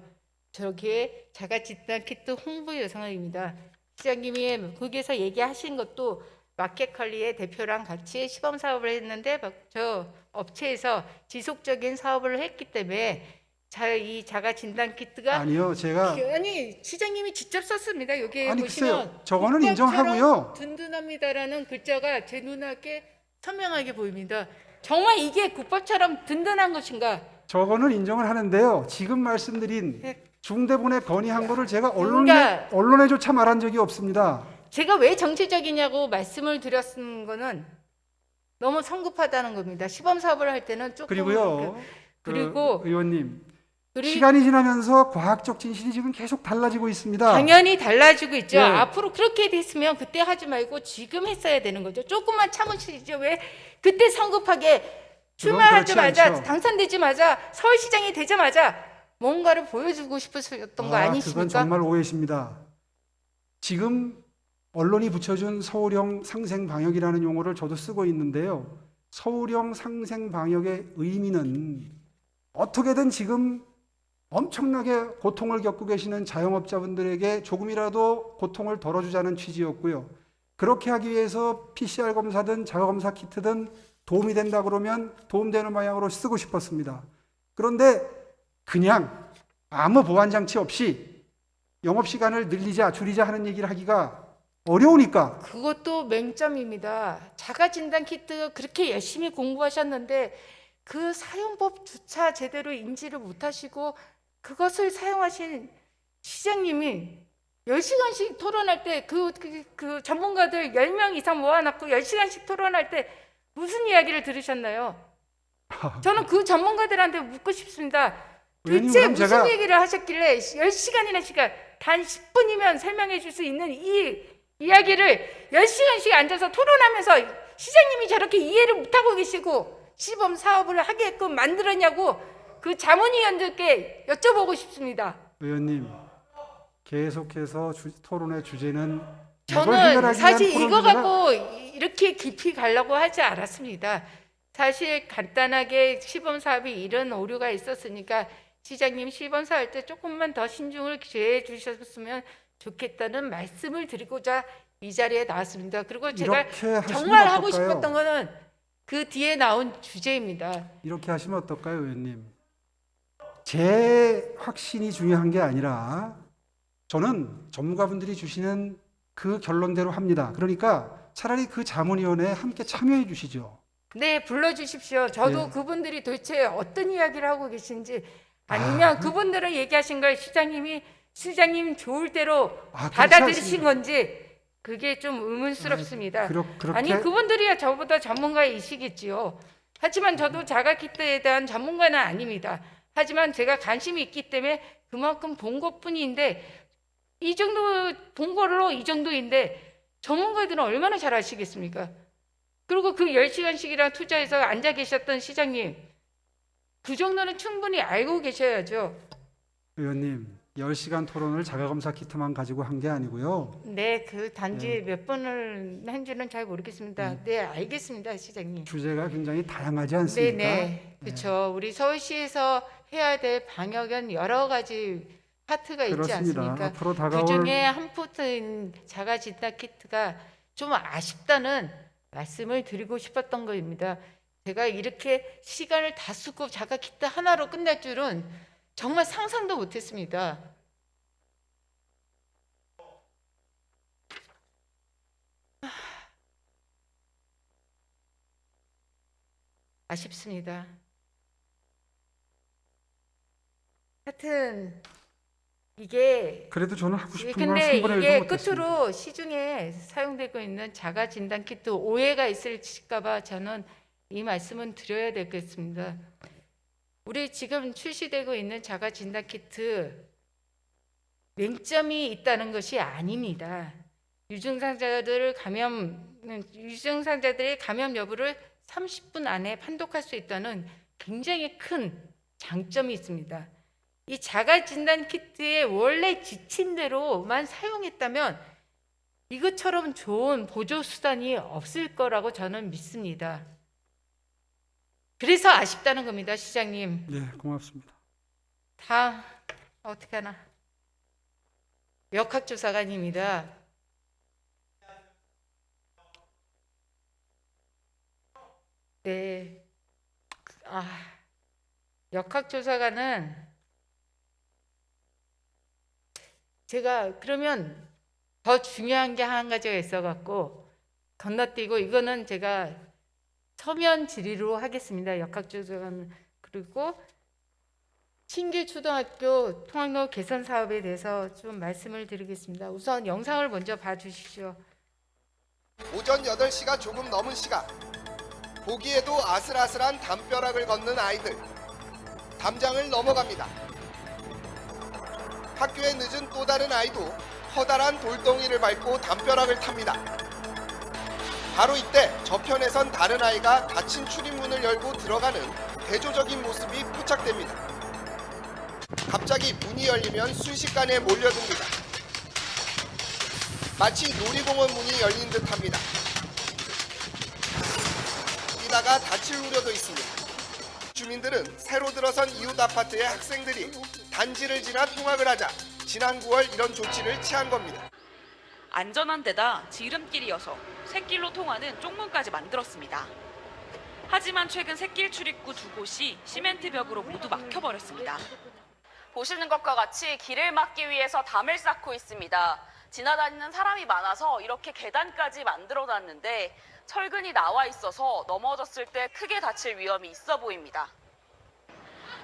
저기에 자가진단 키트 홍보 영상입니다. 시장님이 거기에서 얘기하신 것도 마켓컬리의 대표랑 같이 시범 사업을 했는데 저 업체에서 지속적인 사업을 했기 때문에 이 자가 진단 키트가 아니요, 제가 아니 시장님이 직접 썼습니다. 여기 아니 보시면 글쎄요, 저거는 국밥처럼 인정하고요. 든든합니다라는 글자가 제 눈앞에 선명하게 보입니다. 정말 이게 국밥처럼 든든한 것인가? 저거는 인정을 하는데요. 지금 말씀드린 네. 중대본에 건의한 거를 제가 그러니까 언론에조차 말한 적이 없습니다. 제가 왜 정치적이냐고 말씀을 드렸은 거는 너무 성급하다는 겁니다. 시범 사업을 할 때는 조금 그리고요, 그리고 의원님, 그리고 시간이 지나면서 과학적 진실이 지금 계속 달라지고 있습니다. 당연히 달라지고 있죠. 네. 앞으로 그렇게 됐으면 그때 하지 말고 지금 했어야 되는 거죠. 조금만 참으시죠. 왜 그때 성급하게 출마하자마자 그렇지 않죠. 당선되자마자 서울시장이 되자마자 뭔가를 보여주고 싶으셨던 거 그건 아니십니까? 정말 오해십니다. 지금 언론이 붙여준 서울형 상생 방역이라는 용어를 저도 쓰고 있는데요. 서울형 상생 방역의 의미는 어떻게든 지금 엄청나게 고통을 겪고 계시는 자영업자분들에게 조금이라도 고통을 덜어주자는 취지였고요. 그렇게 하기 위해서 PCR 검사든 자가검사 키트든 도움이 된다 그러면 도움되는 방향으로 쓰고 싶었습니다. 그런데 그냥 아무 보완 장치 없이 영업시간을 늘리자 줄이자 하는 얘기를 하기가 어려우니까. 그것도 맹점입니다. 자가진단 키트 그렇게 열심히 공부하셨는데 그 사용법조차 제대로 인지를 못하시고 그것을 사용하신 시장님이 10시간씩 토론할 때 그 전문가들 10명 이상 모아놓고 10시간씩 토론할 때 무슨 이야기를 들으셨나요? 저는 그 전문가들한테 묻고 싶습니다. 의원님, 대체 그럼 무슨 제가 얘기를 하셨길래 10시간이나 시간 단 10분이면 설명해 줄 수 있는 이 이야기를 10시간씩 앉아서 토론하면서 시장님이 저렇게 이해를 못하고 계시고 시범 사업을 하게끔 만들었냐고 그 자문위원들께 여쭤보고 싶습니다. 의원님, 계속해서 토론의 주제는 이걸 저는 해결하기 사실 위한 이거 토론 주제가 갖고 이렇게 깊이 가려고 하지 않았습니다. 사실 간단하게 시범 사업이 이런 오류가 있었으니까 시장님 시범 사업 할 때 조금만 더 신중을 기해해 주셨으면 좋겠다는 말씀을 드리고자 이 자리에 나왔습니다. 그리고 제가 이렇게 하시면 정말 하고 어떨까요? 싶었던 거는 그 뒤에 나온 주제입니다. 이렇게 하시면 어떨까요, 의원님? 제 확신이 중요한 게 아니라 저는 전문가분들이 주시는 그 결론대로 합니다. 그러니까 차라리 그 자문위원회에 함께 참여해 주시죠. 네, 불러주십시오. 저도 예. 그분들이 도대체 어떤 이야기를 하고 계신지 아니면 그분들은 얘기하신 걸 시장님 좋을 대로 그렇지 받아들이신 않습니다. 건지 그게 좀 의문스럽습니다. 그렇게 아니 그분들이야 저보다 전문가이시겠지요. 하지만 저도 자가키트에 대한 전문가는 아닙니다. 하지만 제가 관심이 있기 때문에 그만큼 본 것뿐인데 이 정도 본 걸로 이 정도인데 전문가들은 얼마나 잘 아시겠습니까? 그리고 그 10시간씩이나 투자해서 앉아 계셨던 시장님, 그 정도는 충분히 알고 계셔야죠. 의원님, 10시간 토론을 자가검사 키트만 가지고 한 게 아니고요. 네, 그 단지 몇 번을 한지는 잘 모르겠습니다. 네, 알겠습니다, 시장님. 주제가 굉장히 다양하지 않습니까? 네, 그렇죠. 우리 서울시에서 해야 될 방역은 여러 가지 파트가 있지 그렇습니다. 않습니까? 앞으로 그 다가올 중에 한 포트인 자가 진단 키트가 좀 아쉽다는 말씀을 드리고 싶었던 겁니다. 제가 이렇게 시간을 다 쓰고 자가 키트 하나로 끝날 줄은 정말 상상도 못했습니다. 아쉽습니다. 하여튼 이게 그래도 저는 하고 싶은 말 근데 3분의 1도 이게 못했습니다. 끝으로 시중에 사용되고 있는 자가 진단 키트 오해가 있을까봐 저는 이 말씀은 드려야 되겠습니다. 우리 지금 출시되고 있는 자가 진단 키트 맹점이 있다는 것이 아닙니다. 유증상자들의 감염 여부를 30분 안에 판독할 수 있다는 굉장히 큰 장점이 있습니다. 이 자가 진단 키트의 원래 지침대로만 사용했다면 이것처럼 좋은 보조 수단이 없을 거라고 저는 믿습니다. 그래서 아쉽다는 겁니다, 시장님. 네, 고맙습니다. 다 어떻게 하나? 역학조사관입니다. 네. 역학조사관은 제가 그러면 더 중요한 게 한 가지가 있어갖고 건너뛰고 이거는 제가 서면 질의로 하겠습니다. 역학조사관. 그리고 신길초등학교 통학로 개선 사업에 대해서 좀 말씀을 드리겠습니다. 우선 영상을 먼저 봐주시죠. 오전 8시가 조금 넘은 시각, 보기에도 아슬아슬한 담벼락을 걷는 아이들. 담장을 넘어갑니다. 학교에 늦은 또 다른 아이도 커다란 돌덩이를 밟고 담벼락을 탑니다. 바로 이때 저편에선 다른 아이가 닫힌 출입문을 열고 들어가는 대조적인 모습이 포착됩니다. 갑자기 문이 열리면 순식간에 몰려듭니다. 마치 놀이공원 문이 열린 듯합니다. 이다가 다칠 우려도 있습니다. 주민들은 새로 들어선 이웃 아파트의 학생들이 단지를 지나 통학을 하자 지난 9월 이런 조치를 취한 겁니다. 안전한 데다 지름길이어서 샛길로 통하는 쪽문까지 만들었습니다. 하지만 최근 샛길 출입구 두 곳이 시멘트 벽으로 모두 막혀버렸습니다. 보시는 것과 같이 길을 막기 위해서 담을 쌓고 있습니다. 지나다니는 사람이 많아서 이렇게 계단까지 만들어놨는데 철근이 나와 있어서 넘어졌을 때 크게 다칠 위험이 있어 보입니다.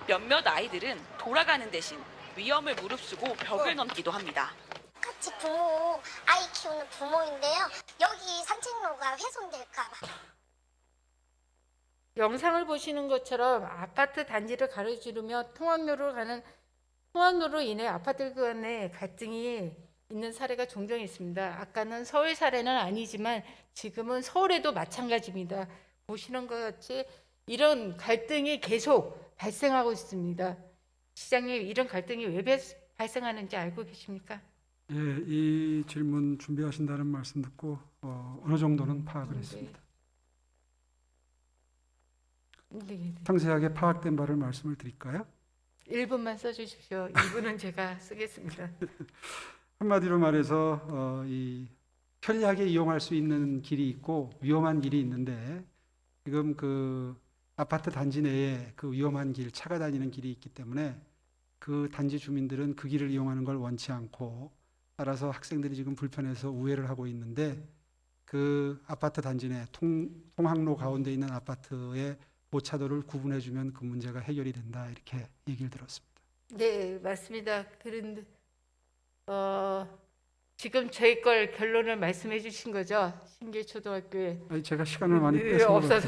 몇몇 아이들은 돌아가는 대신 위험을 무릅쓰고 벽을 넘기도 합니다. 같이 아이 키우는 부모인데요. 여기 산책로가 훼손될까 봐. 영상을 보시는 것처럼 아파트 단지를 가로지르며 통학로로 인해 아파트 간의 갈등이 있는 사례가 종종 있습니다. 아까는 서울 사례는 아니지만 지금은 서울에도 마찬가지입니다. 보시는 것 같이 이런 갈등이 계속 발생하고 있습니다. 시장님, 이런 갈등이 왜 발생하는지 알고 계십니까? 예, 이 질문 준비하신다는 말씀 듣고 어느 정도는 파악을 했습니다. 네. 상세하게 파악된 바를 말씀을 드릴까요? 1분만 써주십시오. 2분은 제가 쓰겠습니다. 한마디로 말해서 이 편리하게 이용할 수 있는 길이 있고 위험한 길이 있는데 지금 그 아파트 단지 내에 그 위험한 길, 차가 다니는 길이 있기 때문에 그 단지 주민들은 그 길을 이용하는 걸 원치 않고 따라서 학생들이 지금 불편해서 우회를 하고 있는데 그 아파트 단지 내 통학로 가운데 있는 아파트의 모차도를 구분해주면 그 문제가 해결이 된다 이렇게 얘기를 들었습니다. 네, 맞습니다. 그런데 지금 저희 걸 결론을 말씀해 주신 거죠? 신길초등학교에 아니, 제가 시간을 많이 뺏어 없어서.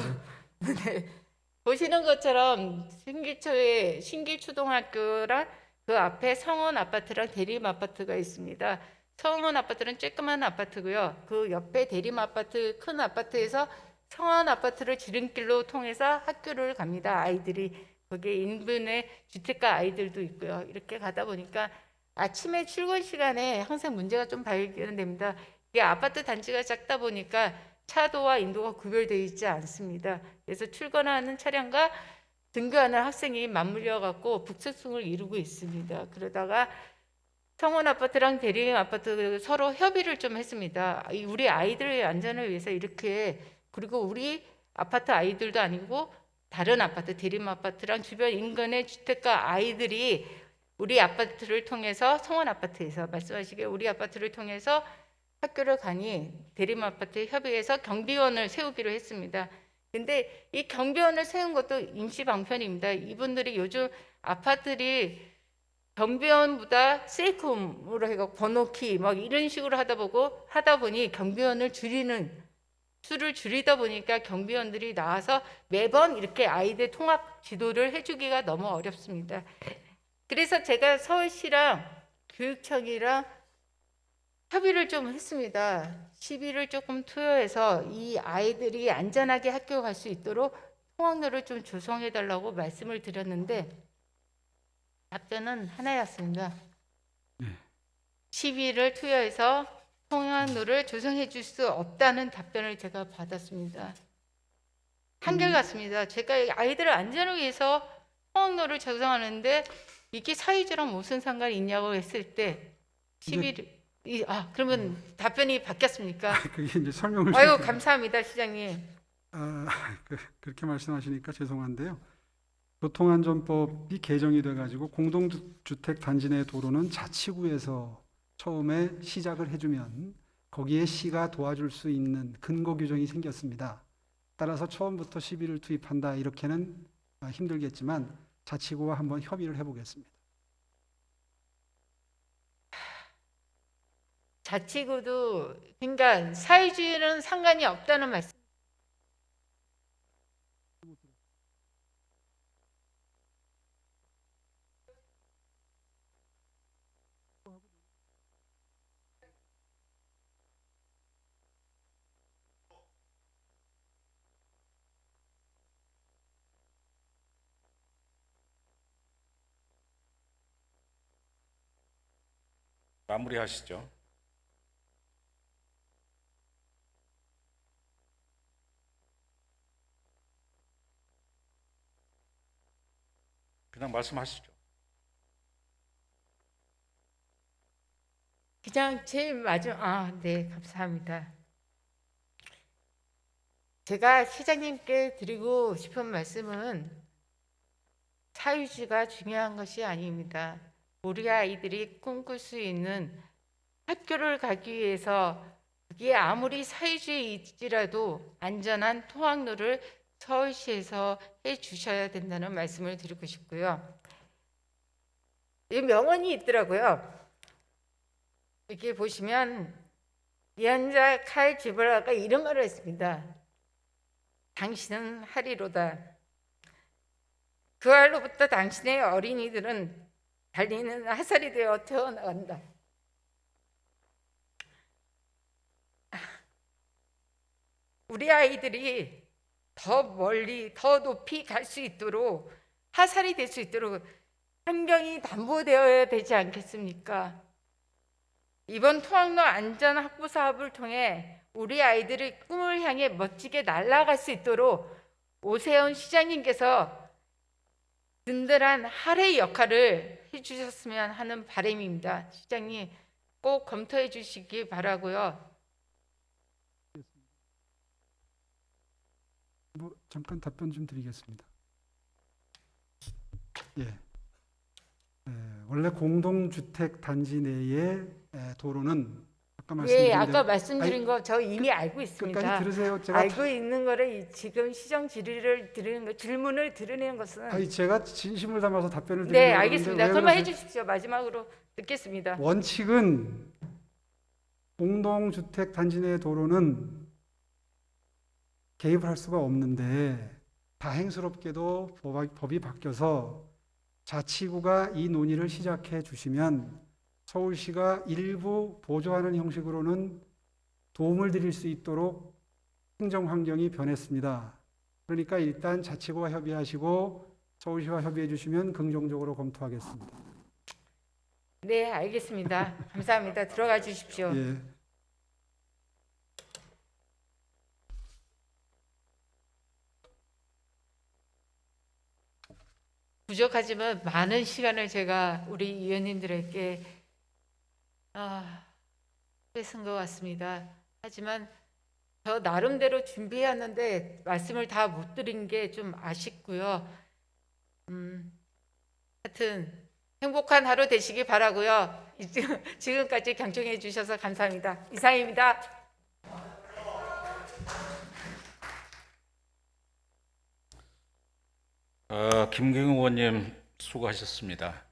네. 보시는 것처럼 신길초등학교랑 그 앞에 성원 아파트랑 대림 아파트가 있습니다. 성원 아파트는 쬐끄만 아파트고요. 그 옆에 대림 아파트, 큰 아파트에서 성원 아파트를 지름길로 통해서 학교를 갑니다. 아이들이 거기에 인근의 주택가 아이들도 있고요. 이렇게 가다 보니까 아침에 출근 시간에 항상 문제가 좀 발견됩니다. 이게 아파트 단지가 작다 보니까 차도와 인도가 구별되어 있지 않습니다. 그래서 출근하는 차량과 등교하는 학생이 맞물려 갖고 북측승을 이루고 있습니다. 그러다가 성원 아파트랑 대림 아파트 서로 협의를 좀 했습니다. 우리 아이들의 안전을 위해서 이렇게, 그리고 우리 아파트 아이들도 아니고 다른 아파트, 대림 아파트랑 주변 인근의 주택가 아이들이 우리 아파트를 통해서, 성원 아파트에서 말씀하시기에 우리 아파트를 통해서 학교를 가니 대림 아파트 협의해서 경비원을 세우기로 했습니다. 근데 이 경비원을 세운 것도 임시 방편입니다. 이분들이 요즘 아파트들이 경비원보다 세이크홈으로 해서 번호키 막 이런 식으로 하다 보니 경비원을 수를 줄이다 보니까 경비원들이 나와서 매번 이렇게 아이들 통합 지도를 해주기가 너무 어렵습니다. 그래서 제가 서울시랑 교육청이랑 협의를 좀 했습니다. 시비를 조금 투여해서 이 아이들이 안전하게 학교 갈 수 있도록 통학로를 좀 조성해 달라고 말씀을 드렸는데 답변은 하나였습니다. 시비를 투여해서 통학로를 조성해 줄 수 없다는 답변을 제가 받았습니다. 한결같습니다. 제가 아이들의 안전을 위해서 통학로를 조성하는데 이게 사회주랑 무슨 상관이 있냐고 했을 때 그러면 답변이 바뀌었습니까? 그게 이제 설명을 아유, 좀 감사합니다, 시장님. 그렇게 말씀하시니까 죄송한데요. 교통안전법이 개정이 돼가지고 공동주택 단지 내 도로는 자치구에서 처음에 시작을 해주면 거기에 시가 도와줄 수 있는 근거 규정이 생겼습니다. 따라서 처음부터 시비를 투입한다 이렇게는 힘들겠지만 자치구와 한번 협의를 해보겠습니다. 자치구도, 그러니까 사회주의는 상관이 없다는 말씀. 마무리하시죠. 그냥 말씀하시죠. 그냥 제일 마지막, 네, 감사합니다. 제가 시장님께 드리고 싶은 말씀은 사회주의가 중요한 것이 아닙니다. 우리 아이들이 꿈꿀 수 있는 학교를 가기 위해서 그게 아무리 사회주의일지라도 안전한 통학로를 서울시에서 해주셔야 된다는 말씀을 드리고 싶고요. 이 명언이 있더라고요. 이렇게 보시면 이한자 칼 지브라가 이런 말을 했습니다. 당신은 하리로다. 그 알로부터 당신의 어린이들은 달리는 화살이 되어 태어나간다. 우리 아이들이 더 멀리, 더 높이 갈 수 있도록, 화살이 될 수 있도록 환경이 담보되어야 되지 않겠습니까? 이번 통학로 안전 확보 사업을 통해 우리 아이들의 꿈을 향해 멋지게 날아갈 수 있도록 오세훈 시장님께서 든든한 할의 역할을 해주셨으면 하는 바람입니다. 시장님 꼭 검토해 주시기 바라고요. 잠깐 답변 좀 드리겠습니다. 원래 공동주택 단지 내의 도로는 아까 말씀드린 아까 대로 말씀드린 거 저 이미 알고 있습니다. 끝까지 들으세요. 제가 알고 있는 거를 지금 시정 질의를 드리는 거, 질문을 드리는 것은 제가 진심을 담아서 답변을 드리는 네, 건데 알겠습니다. 왜 그러면 그러세요? 해주십시오. 마지막으로 듣겠습니다. 원칙은 공동주택 단지 내 도로는 개입을 할 수가 없는데 다행스럽게도 법이 바뀌어서 자치구가 이 논의를 시작해 주시면 서울시가 일부 보조하는 형식으로는 도움을 드릴 수 있도록 행정 환경이 변했습니다. 그러니까 일단 자치구와 협의하시고 서울시와 협의해 주시면 긍정적으로 검토하겠습니다. 네, 알겠습니다. 감사합니다. 들어가 주십시오. 예. 부족하지만 많은 시간을 제가 우리 위원님들에게 뺏은 것 같습니다. 하지만 저 나름대로 준비했는데 말씀을 다 못 드린 게 좀 아쉽고요. 하여튼 행복한 하루 되시기 바라고요. 지금까지 경청해 주셔서 감사합니다. 이상입니다. 김경호 의원님 수고하셨습니다.